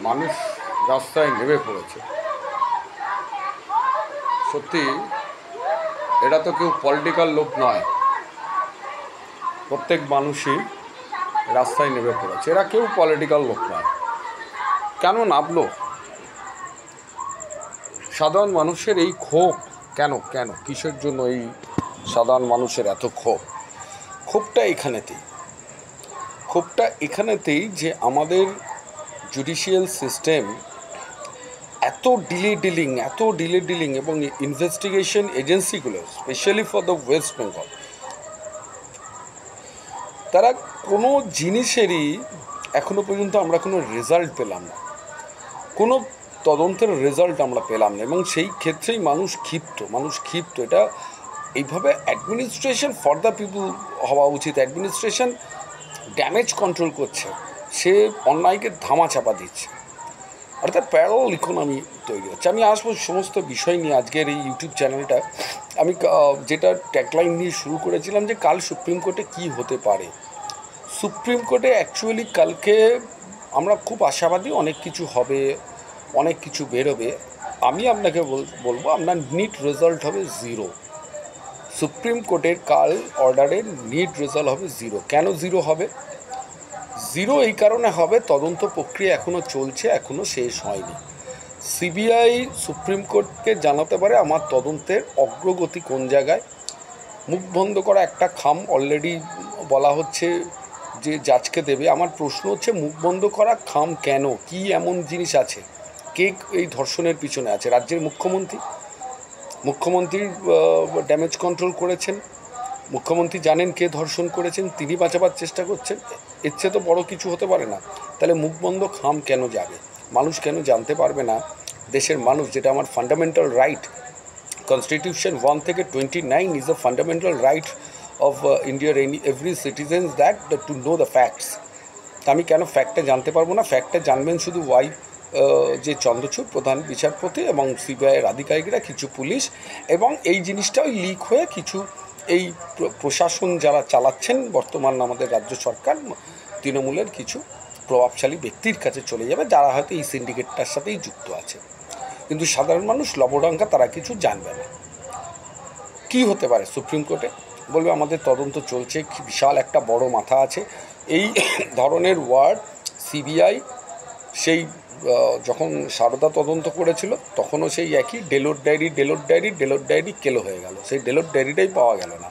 মানুষ রাস্তায় নেমে পড়েছে। সত্যি এটা তো কেউ পলিটিক্যাল লোক নয়, প্রত্যেক মানুষই রাস্তায় নেমে পড়েছে। এরা কেউ পলিটিক্যাল লোক নয়। কেন নামলো? সাধারণ মানুষের এই ক্ষোভ কেন কেন কিসের জন্য এই সাধারণ মানুষের এত ক্ষোভ? ক্ষোভটা এখানেতেই যে আমাদের জুডিশিয়াল সিস্টেম এত ডিলে ডিলিং এবং ইনভেস্টিগেশন এজেন্সিগুলো, specially for the West Bengal, তারা কোনো জিনিসেরই এখনো পর্যন্ত আমরা কোনো রেজাল্ট পেলাম না, কোনো তদন্তের রেজাল্ট আমরা পেলাম না। এবং সেই ক্ষেত্রেই মানুষ ক্ষিপ্ত। এটা এইভাবে অ্যাডমিনিস্ট্রেশন ফর দ্য পিপুল হওয়া উচিত। অ্যাডমিনিস্ট্রেশন ড্যামেজ কন্ট্রোল করছে, সে অন্যায়কে ধামাচাপা দিচ্ছে, অর্থাৎ প্যারালাল ইকোনমি তৈরি হচ্ছে। আমি আসবো সমস্ত বিষয় নিয়ে আজকের এই ইউটিউব চ্যানেলটা। আমি যেটা ট্যাগলাইন নিয়ে শুরু করেছিলাম যে কাল সুপ্রিম কোর্টে কী হতে পারে। সুপ্রিম কোর্টে অ্যাকচুয়ালি কালকে আমরা খুব আশাবাদী, অনেক কিছু হবে, অনেক কিছু বেরোবে। আমি আপনাকে বলবো আপনার নিট রেজাল্ট হবে 0। সুপ্রিম কোর্টের কাল অর্ডারের নিট রেজাল্ট হবে 0। কেন 0 হবে? 0 এই কারণে হবে, তদন্ত প্রক্রিয়া এখনও চলছে, এখনও শেষ হয়নি। সিবিআই সুপ্রিম কোর্টকে জানাতে পারে আমার তদন্তের অগ্রগতি কোন জায়গায়। মুখ বন্ধ করা একটা খাম অলরেডি বলা হচ্ছে যে জাজকে দেবে। আমার প্রশ্ন হচ্ছে, মুখ বন্ধ করা খাম কেন? কি এমন জিনিস আছে? কে এই ধর্ষণের পিছনে আছে? রাজ্যের মুখ্যমন্ত্রীর ড্যামেজ কন্ট্রোল করেছেন। মুখ্যমন্ত্রী জানেন কে ধর্ষণ করেছেন, তিনি বাঁচাবার চেষ্টা করছেন। এর চেয়ে তো বড় কিছু হতে পারে না। তাহলে মুখ বন্ধ খাম কেন যাবে? মানুষ কেন জানতে পারবে না? দেশের মানুষ, যেটা আমার ফান্ডামেন্টাল রাইট, কনস্টিটিউশন 1 থেকে 29 is a fundamental right of ইন্ডিয়ার every citizen that to know the facts. আমি কেন ফ্যাক্টটা জানতে পারবো না? ফ্যাক্টটা জানবেন শুধু যে চন্দ্রচূড় প্রধান বিচারপতি এবং সিবিআইয়ের আধিকারিকরা, কিছু পুলিশ, এবং এই জিনিসটাও লিক হয়ে কিছু এই প্রশাসন যারা চালাচ্ছেন বর্তমান আমাদের রাজ্য সরকার, তৃণমূলের কিছু প্রভাবশালী ব্যক্তির কাছে চলে যাবে, যারা হয়তো এই সিন্ডিকেটটার সাথেই যুক্ত আছে। কিন্তু সাধারণ মানুষ লবডঙ্কা, তারা কিছু জানবে না। কি হতে পারে সুপ্রিম কোর্টে? বলবে আমাদের তদন্ত চলছে, বিশাল একটা বড় মাথা আছে। এই ধরনের ওয়ার্ড সিবিআই সেই যখন সারদা তদন্ত করেছিল তখনও সেই একই ডেলোর ডায়েরি কেলো হয়ে গেল। সেই ডেলোর ডায়েরিটাই পাওয়া গেল না,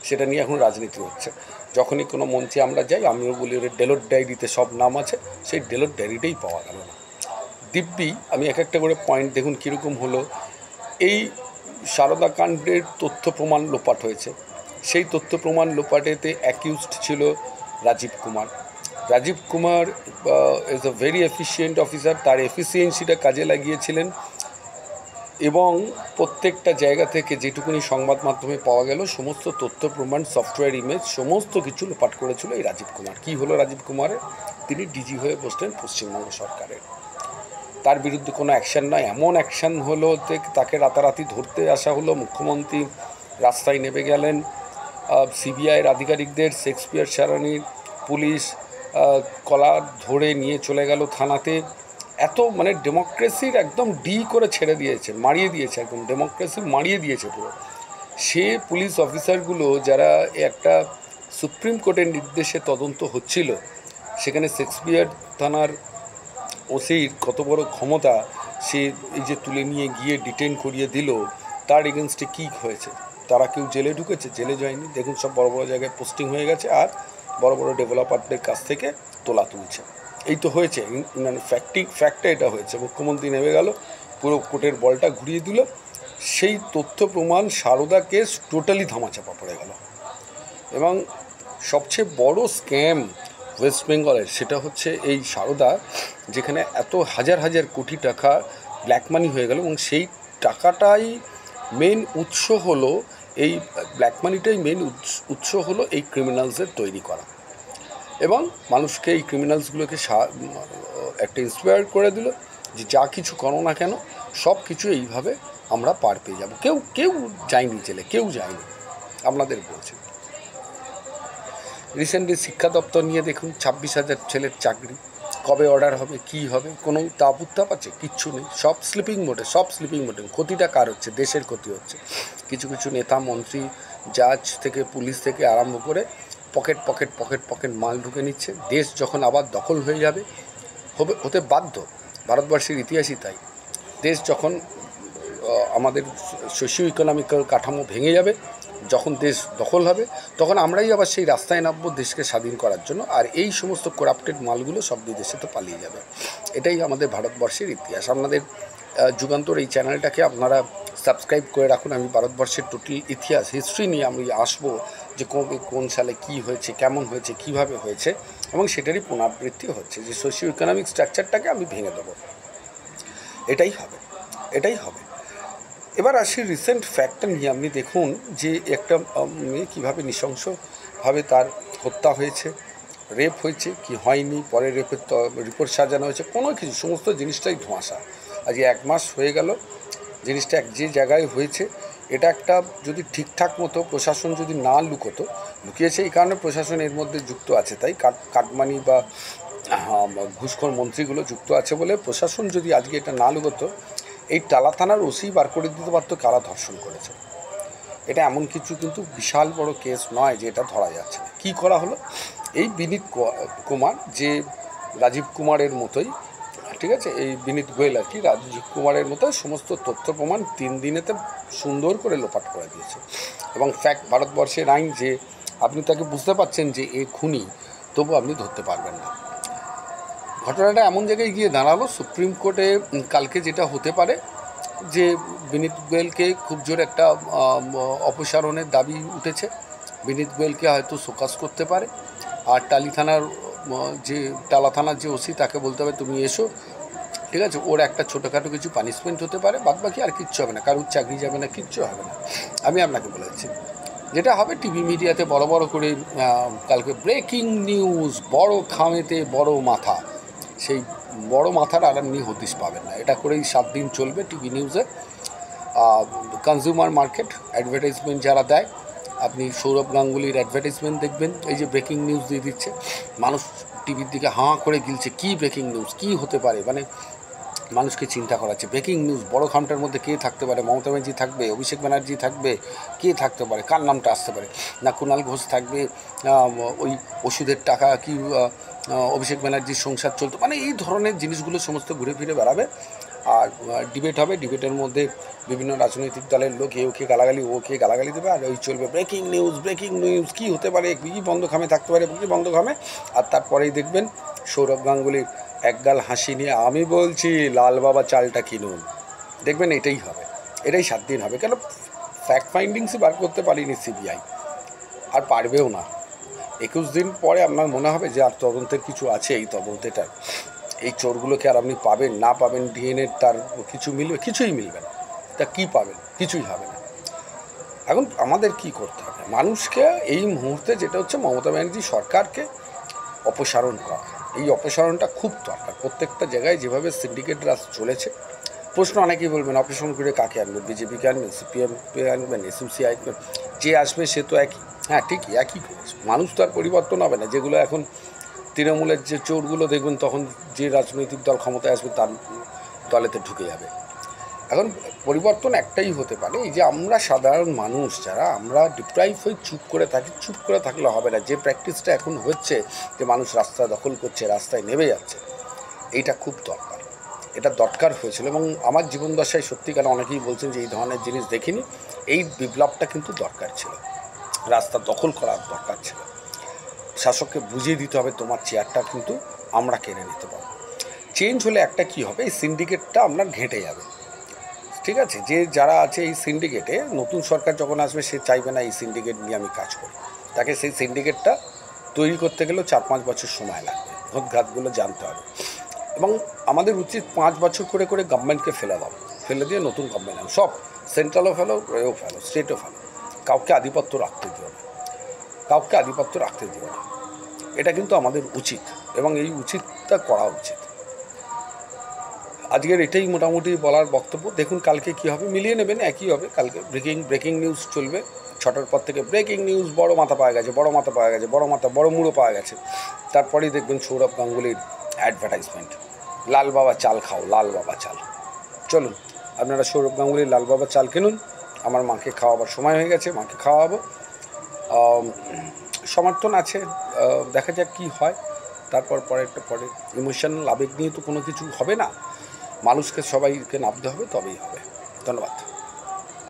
সেটা নিয়ে এখন রাজনীতি হচ্ছে। যখনই কোনো মঞ্চে আমরা যাই, আমিও বলি ওর ডেলোর ডায়েরিতে সব নাম আছে, সেই ডেলোর ডায়েরিটাই পাওয়া গেল না। দিব্যি আমি এক একটা করে পয়েন্ট দেখুন কীরকম হলো। এই সারদা কাণ্ডের তথ্য প্রমাণ লোপাট হয়েছে। সেই তথ্য প্রমাণ লোপাটেতে অ্যাকিউজড ছিল Rajeev Kumar is a very efficient officer. তার এফিসিয়েন্সিটা কাজে লাগিয়েছিলেন এবং প্রত্যেকটা জায়গা থেকে যেটুকুনি সংবাদ মাধ্যমে পাওয়া গেল, সমস্ত তথ্য প্রমাণ, সফটওয়্যার, ইমেজ, সমস্ত কিছু লোপাট করেছিল এই রাজীব কুমার। কী হলো রাজীব কুমারের? তিনি ডিজি হয়ে বসলেন পশ্চিমবঙ্গ সরকারের। তার বিরুদ্ধে কোনো অ্যাকশান নয়। এমন অ্যাকশান হলো যে তাকে রাতারাতি ধরতে আসা হলো। মুখ্যমন্ত্রী রাস্তায় নেমে গেলেন, সিবিআইয়ের আধিকারিকদের, শেক্সপিয়ার সারানির পুলিশ কলা ধরে নিয়ে চলে গেল থানাতে। এত মানে ডেমোক্রেসির একদম করে ছেড়ে দিয়েছে, মারিয়ে দিয়েছে, একদম ডেমোক্রেসি মারিয়ে দিয়েছে পুরো। সে পুলিশ অফিসারগুলো যারা একটা সুপ্রিম কোর্টের নির্দেশে তদন্ত হচ্ছিল, সেখানে শেক্সপিয়ার থানার ওসির কত বড় ক্ষমতা, সে এই যে তুলে নিয়ে গিয়ে ডিটেন করিয়ে দিল, তার এগেনস্টে কী হয়েছে? তারা কেউ জেলে ঢুকেছে? জেলে যায়নি। দেখুন সব বড় বড় জায়গায় পোস্টিং হয়ে গেছে আর বড় বড় ডেভেলপারদের কাছ থেকে তোলা তুলছে। এই তো হয়েছে, মানে ফ্যাক্টে এটা হয়েছে। মুখ্যমন্ত্রী নেমে গেল, পুরো কোর্টের বলটা ঘুরিয়ে দিল। সেই তথ্য প্রমাণ সারদা কেস টোটালি ধামাচাপা পড়ে গেল। এবং সবচেয়ে বড় স্ক্যাম ওয়েস্ট বেঙ্গলের, সেটা হচ্ছে এই সারদা, যেখানে এত হাজার কোটি টাকা ব্ল্যাক মানি হয়ে গেল, এবং সেই টাকাটাই মেন উৎস হলো, এই ব্ল্যাক মানিটাই মেন উৎস হলো এই ক্রিমিনালসদের তৈরি করা, এবং মানুষকে এই ক্রিমিনালসগুলোকে একটা ইন্সপায়ার করে দিল যে যা কিছু করো না কেন, সব কিছু এইভাবে আমরা পার পেয়ে যাব। কেউ যায়নি জেলে, কেউ যায়নি। আপনাদের বলছি, রিসেন্টলি শিক্ষা দপ্তর নিয়ে দেখুন, 26,000 ছেলের চাকরি, কবে অর্ডার হবে, কি হবে, কোনো তাপ উত্তাপ আছে? কিচ্ছু নেই, সব স্লিপিং মোডে, সব স্লিপিং মোডে। ক্ষতিটা কার হচ্ছে? দেশের ক্ষতি হচ্ছে। কিছু কিছু নেতা মন্ত্রী, জাজ থেকে পুলিশ থেকে আরম্ভ করে পকেট পকেট পকেট পকেট মাল ঢুকে নিচ্ছে। দেশ যখন আবার দখল হয়ে যাবে, হতে বাধ্য, ভারতবর্ষের ইতিহাসই তাই। দেশ যখন আমাদের সোশিও ইকোনমিক্যাল কাঠামো ভেঙে যাবে, যখন দেশ দখল হবে, তখন আমরাই আবার সেই রাস্তায় নামবো দেশকে স্বাধীন করার জন্য। আর এই সমস্ত করাপ্টেড মালগুলো সব বিদেশে তো পালিয়ে যাবে। এটাই আমাদের ভারতবর্ষের ইতিহাস। আপনাদের যুগান্তর এই চ্যানেলটাকে আপনারা সাবস্ক্রাইব করে রাখুন। আমি ভারতবর্ষের টোটাল ইতিহাস, হিস্ট্রি নিয়ে আমি আসবো, যে কোন সালে কি হয়েছে, কেমন হয়েছে, কিভাবে হয়েছে, এবং সেটারই পুনরাবৃত্তি হচ্ছে। যে সোশিও ইকোনমিক স্ট্রাকচারটাকে আমি ভেঙে দেবো, এটাই হবে, এটাই হবে। এবার আসি রিসেন্ট ফ্যাক্টটা নিয়ে। আপনি দেখুন যে একটা মেয়ে কীভাবে নৃশংসভাবে তার হত্যা হয়েছে, রেপ হয়েছে কি হয়নি, পরে রেপের রিপোর্ট সাজানো হয়েছে, কোনো কিছু, সমস্ত জিনিসটাই ধোঁয়াশা। আজকে 1 মাস হয়ে গেল জিনিসটা যে জায়গায় হয়েছে। এটা একটা যদি ঠিকঠাক মতো প্রশাসন যদি না লুকিয়েছে, এই কারণে প্রশাসন এর মধ্যে যুক্ত আছে, তাই কাটমানি বা ঘুষখোর মন্ত্রীগুলো যুক্ত আছে বলে প্রশাসন যদি আজকে এটা না লুকোতো, এই টালা থানার ওসি বার করে দিতে পারতো কারা ধর্ষণ করেছে। এটা এমন কিছু কিন্তু বিশাল বড় কেস নয় যে এটা ধরা যাচ্ছে না। কী করা হলো, এই বিনীত কুমার, যে রাজীব কুমারের মতোই, ঠিক আছে, এই বিনীত গোয়েল আর কি রাজীব কুমারের মতো সমস্ত তথ্য প্রমাণ 3 দিনেতে সুন্দর করে লোপাট করে দিয়েছে। এবং ফ্যাক্ট, ভারতবর্ষের আইন যে আপনি তাকে বুঝতে পারছেন যে এ খুনি, তবু আপনি ধরতে পারবেন না। ঘটনাটা এমন জায়গায় গিয়ে দাঁড়ালো, সুপ্রিম কোর্টে কালকে যেটা হতে পারে যে বিনীত গোয়েলকে খুব জোর একটা অপসারণের দাবি উঠেছে। বিনীত গোয়েলকে হয়তো শোকজ করতে পারে, আর টালা থানার যে ওসি, তাকে বলতে হবে তুমি এসো, ঠিক আছে, ওর একটা ছোটোখাটো কিছু পানিশমেন্ট হতে পারে, বাদ বাকি আর কিচ্ছু হবে না, কারোর চাকরি যাবে না, কিচ্ছু হবে না। আমি আপনাকে বলেছি যেটা হবে, টিভি মিডিয়াতে বড় বড় করে কালকে ব্রেকিং নিউজ, বড় খামেতে বড় মাথা, সেই বড় মাথার আর আপনি হদিশ পাবেন না। এটা করেই 7 দিন চলবে টিভি নিউজে। কনজিউমার মার্কেট অ্যাডভার্টাইজমেন্ট যারা দেয়, আপনি সৌরভ গাঙ্গুলির অ্যাডভার্টাইজমেন্ট দেখবেন, এই যে ব্রেকিং নিউজ দিয়ে দিচ্ছে, মানুষ টিভির দিকে হাঁ করে গিলছে, কী ব্রেকিং নিউজ, কী হতে পারে, মানে মানুষকে চিন্তা করাচ্ছে। ব্রেকিং নিউজ, বড় খামটার মধ্যে কে থাকতে পারে? মমতা ব্যানার্জি থাকবে, অভিষেক ব্যানার্জি থাকবে, কে থাকতে পারে, কার নামটা আসতে পারে? না কুণাল ঘোষ থাকবে, ওই ওষুধের টাকা কি অভিষেক ব্যানার্জির সংসার চলতো, মানে এই ধরনের জিনিসগুলো সমস্ত ঘুরে ফিরে বেড়াবে। আর ডিবেট হবে, ডিবেটের মধ্যে বিভিন্ন রাজনৈতিক দলের লোক ওকে গালাগালি, ওকে গালাগালি দেবে, আর ওই চলবে ব্রেকিং নিউজ, ব্রেকিং নিউজ, কী হতে পারে, কী বন্ধ খামে থাকতে পারে, কী বন্ধ খামে। আর তারপরেই দেখবেন সৌরভ গাঙ্গুলির একগাল হাসি নিয়ে, আমি বলছি লাল বাবা চালটা কিনুন, দেখবেন এটাই হবে। এটাই 7 দিন হবে। কেন ফ্যাক্ট ফাইন্ডিংসই বার করতে পারিনি সিবিআই, আর পারবেও না। 21 দিন পরে আপনার মনে হবে যে আর তদন্তের কিছু আছে, এই তদন্তেটার, এই চোরগুলোকে আর আপনি পাবেন না পাবেন, ডিএনএ তার কিছু মিলবে, কিছুই মিলবে না, তা কী পাবেন? কিছুই হবে না। এখন আমাদের কি করতে হবে? মানুষকে এই মুহূর্তে যেটা হচ্ছে, মমতা ব্যানার্জি সরকারকে অপসারণ করা, এই অপসারণটা খুব দরকার। প্রত্যেকটা জায়গায় যেভাবে সিন্ডিকেট রাজ চলেছে, প্রশ্ন অনেকেই বলবেন অপসারণ করে কাকে আনবেন? বিজেপিকে আনবেন, সিপিএমকে আনবেন, এসইউসি আনবেন, যে আসবে সে তো একই। হ্যাঁ ঠিকই, একই করেছে, মানুষ তো আর পরিবর্তন হবে না। যেগুলো এখন তৃণমূলের যে চোরগুলো দেখবেন, তখন যে রাজনৈতিক দল ক্ষমতায় আসবে তার দলেতে ঢুকে যাবে। এখন পরিবর্তন একটাই হতে পারে, এই যে আমরা সাধারণ মানুষ যারা আমরা ডিপ্রাইভ হয়ে চুপ করে থাকি, চুপ করে থাকলে হবে না। যে প্র্যাকটিসটা এখন হচ্ছে, যে মানুষ রাস্তা দখল করছে, রাস্তায় নেমে যাচ্ছে, এইটা খুব দরকার, এটা দরকার হয়েছিল। এবং আমার জীবনদশায় সত্যিকার অনেকেই বলছেন যে এই ধরনের জিনিস দেখিনি। এই বিপ্লবটা কিন্তু দরকার ছিল, রাস্তা দখল করার দরকার ছিল। শাসককে বুঝিয়ে দিতে হবে তোমার চেয়ারটা কিন্তু আমরা কেড়ে নিতে পারবো। চেঞ্জ হলে একটা কি হবে, এই সিন্ডিকেটটা আপনার ঘেঁটে যাবে, ঠিক আছে। যে যারা আছে এই সিন্ডিকেটে, নতুন সরকার যখন আসবে সে চাইবে না এই সিন্ডিকেট নিয়ে আমি কাজ করি, তাকে সেই সিন্ডিকেটটা তৈরি করতে গেলেও 4-5 বছর সময় লাগবে, ঘাতগুলো জানতে হবে। এবং আমাদের উচিত 5 বছর করে করে গভর্নমেন্টকে ফেলে দিয়ে নতুন গভর্নমেন্ট আনো, সব সেন্ট্রালও ফেলো, এও ফেলো, স্টেটও ফেলো, কাউকে আধিপত্য রাখতে দিও না, কাউকে আধিপত্য রাখতে দিও না। এটা কিন্তু আমাদের উচিত, এবং এই উচিতটা করা উচিত। আজকের এটাই মোটামুটি বলার বক্তব্য। দেখুন কালকে কী হবে, মিলিয়ে নেবেন, একই হবে। কালকে ব্রেকিং নিউজ চলবে 6টার পর থেকে। ব্রেকিং নিউজ, বড় মাথা পাওয়া গেছে, বড় মাথা পাওয়া গেছে, বড় মুড়ো পাওয়া গেছে। তারপরেই দেখবেন সৌরভ গাঙ্গুলির অ্যাডভার্টাইজমেন্ট, লাল বাবা চাল খাও, লাল বাবা চাল। চলুন আপনারা সৌরভ গাঙ্গুলির লাল বাবা চাল কিনুন। আমার মাকে খাওয়াবার সময় হয়ে গেছে, মাকে খাওয়াবো। সমর্থন আছে, দেখা যাক কী হয়। তারপর পরে ইমোশনাল আবেগ নিয়ে তো কোনো কিছু হবে না, মানুষকে সবাইকে নামতে হবে, তবেই হবে। ধন্যবাদ।